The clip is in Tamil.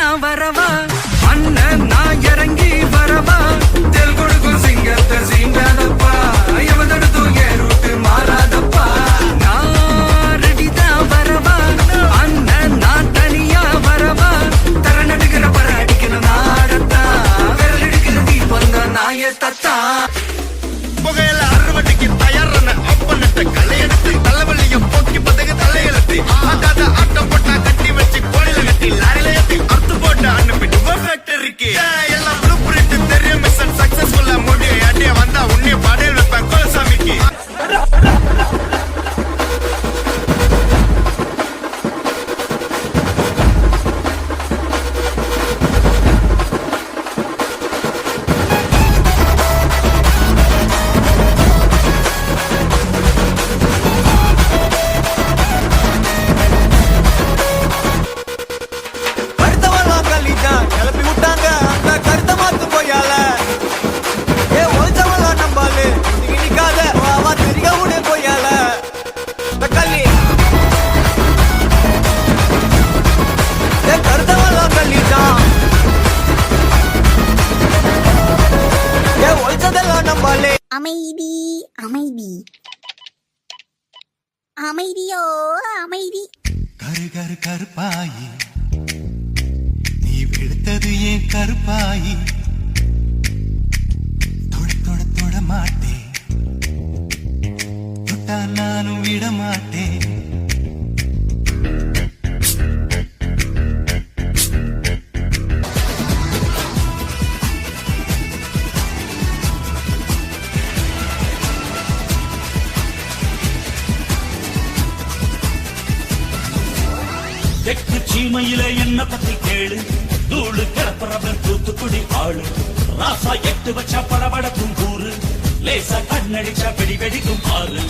நான் வரவா அண்ணன் நான் இறங்கி வரவா தெல் கொடுக்கும் சிங்கத்தை சீண்டாதப்பா எவதடுத்தும் என் ரூட்டு மாறாதப்பா நான் ரெடிதான் வரவா அண்ணன் நான் தனியா வரவா தர நடுக்கிற பர அடிக்கணும் நாடத்தா விரல் எடுக்கிற தீபம் தான் நாய தத்தா புகையில அறுவடைக்கு தயாரான அப்பனட்ட கலையெடுத்து தலைவலிய போக்கி பதக தலையெழுத்து ஆட்டாத ஆட்டம் போட்டா கட்டி வச்சு கோழில கட்டி லாரில ஏத்தி அறுத்து போட்டு அனுப்பிட்டு ஃபேக்டரிக்கு எல்லாம் ப்ளூ பிரிண்ட் தெரியும் மிஷன் சக்சஸ்ஃபுல்லா முடிய அடிய வந்தா உன்னைய பாடையில் வைப்பேன் கோலசாமிக்கு கிளப்பி விட்டாங்க அந்த கருத்த மாத்து போயால ஏ ஒழிச்சவளா நம்பாலு நிக்காத அவ திரிக உடே போயால கள்ளி ஏ கருத்தவளா கள்ளிதான் ஏ ஒழிச்சதெல்லாம் நம்பாலே அமைதி அமைதி அமைதியோ அமைதி கரு கரு கருப்பாயி நீ வெளுத்தது ஏன் கருப்பாயி தொட தொட தொட மாட்டேன் தொட்டா நானும் விட மாட்டேன் தெற்கு சீமையில என்ன பத்தி கேளு தூளு கிளப்புறவன் தூத்துக்குடி ஆளு ராசா எட்டு வச்சா படபடக்கும் கூறு லேசா கண்ணடிச்சா வெடி வெடிக்கும் ஆளு